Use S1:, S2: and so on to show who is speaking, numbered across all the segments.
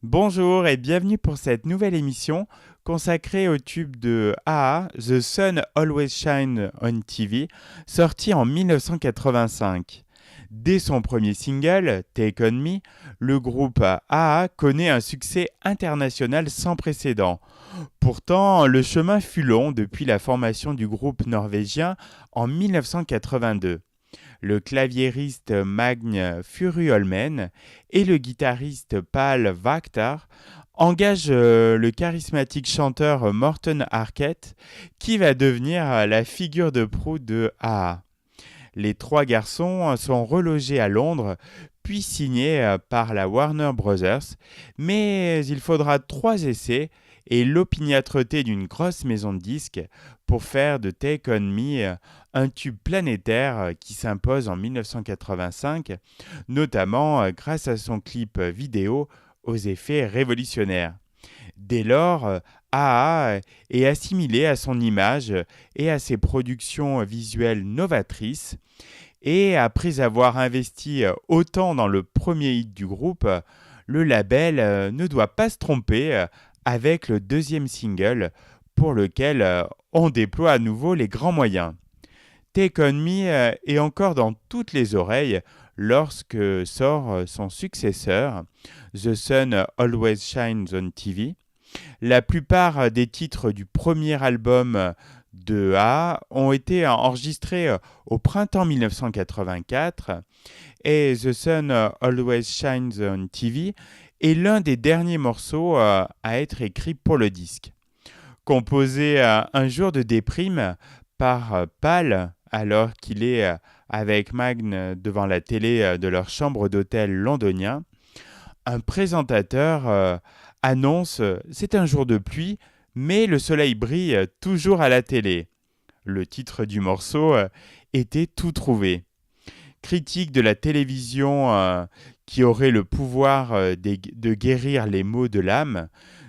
S1: Bonjour et bienvenue pour cette nouvelle émission consacrée au tube de a The Sun Always Shines on TV, sorti en 1985. Dès son premier single, Take On Me, le groupe a connaît un succès international sans précédent. Pourtant, le chemin fut long depuis la formation du groupe norvégien en 1982. Le claviériste Magne Furuholmen et le guitariste Pal Vaktar engagent le charismatique chanteur Morten Harket qui va devenir la figure de proue de a. Les trois garçons sont relogés à Londres puis signés par la Warner Brothers, mais il faudra 3 essais et l'opiniâtreté d'une grosse maison de disques pour faire de Take On Me un tube planétaire qui s'impose en 1985, notamment grâce à son clip vidéo aux effets révolutionnaires. Dès lors, a est assimilé à son image et à ses productions visuelles novatrices, et après avoir investi autant dans le premier hit du groupe, le label ne doit pas se tromper avec le deuxième single pour lequel on déploie à nouveau les grands moyens. Take On Me est encore dans toutes les oreilles lorsque sort son successeur, The Sun Always Shines on TV. La plupart des titres du premier album de A ont été enregistrés au printemps 1984 et The Sun Always Shines on TV est l'un des derniers morceaux à être écrit pour le disque. Composé un jour de déprime par Pal alors qu'il est avec Magne devant la télé de leur chambre d'hôtel londonien, un présentateur annonce c'est un jour de pluie, mais le soleil brille toujours à la télé. Le titre du morceau était tout trouvé. Critique de la télévision qui aurait le pouvoir de guérir les maux de l'âme,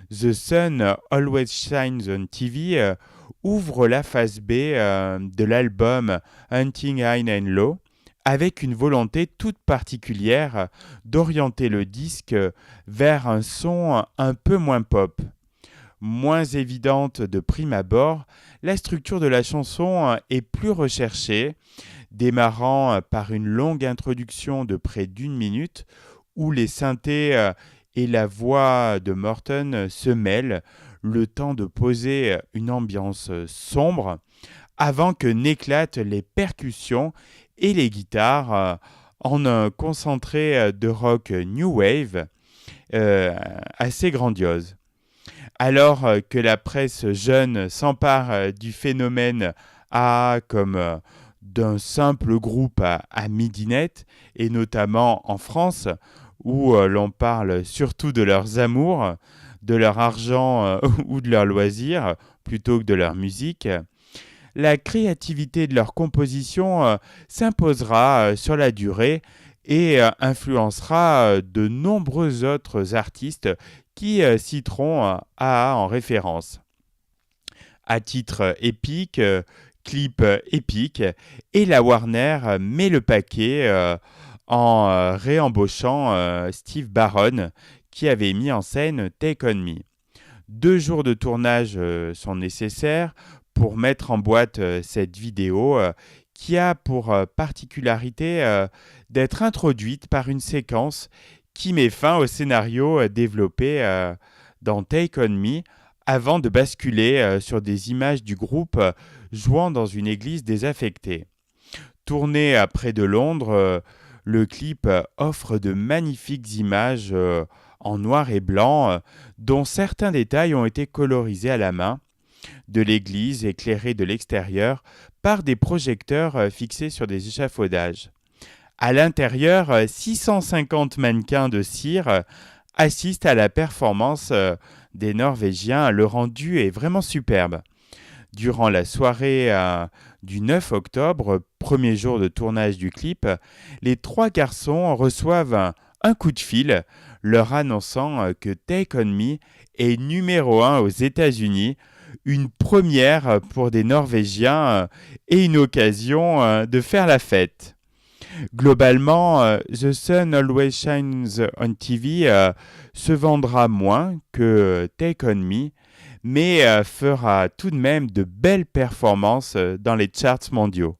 S1: The Sun Always Shines on TV ouvre la phase B de l'album Hunting High and Low, avec une volonté toute particulière d'orienter le disque vers un son un peu moins pop. Moins évidente de prime abord, la structure de la chanson est plus recherchée, démarrant par une longue introduction de près d'1 minute où les synthés et la voix de Morten se mêlent, le temps de poser une ambiance sombre, avant que n'éclatent les percussions et les guitares en un concentré de rock new wave assez grandiose. Alors que la presse jeune s'empare du phénomène A comme d'un simple groupe à midinette, et notamment en France, où l'on parle surtout de leurs amours, de leur argent ou de leurs loisirs, plutôt que de leur musique, la créativité de leur composition s'imposera sur la durée et influencera de nombreux autres artistes qui citeront A en référence. À titre épique, clip épique, et la Warner met le paquet en réembauchant Steve Barron qui avait mis en scène Take On Me. 2 jours de tournage sont nécessaires pour mettre en boîte cette vidéo qui a pour particularité d'être introduite par une séquence qui met fin au scénario développé dans Take On Me avant de basculer sur des images du groupe jouant dans une église désaffectée. Tourné près de Londres, le clip offre de magnifiques images en noir et blanc, dont certains détails ont été colorisés à la main, de l'église éclairée de l'extérieur par des projecteurs fixés sur des échafaudages. À l'intérieur, 650 mannequins de cire assistent à la performance des Norvégiens. Le rendu est vraiment superbe. Durant la soirée du 9 octobre, premier jour de tournage du clip, les trois garçons reçoivent un coup de fil leur annonçant que Take On Me est numéro 1 aux États-Unis, une première pour des Norvégiens et une occasion de faire la fête. Globalement, The Sun Always Shines on TV se vendra moins que Take On Me, mais fera tout de même de belles performances dans les charts mondiaux.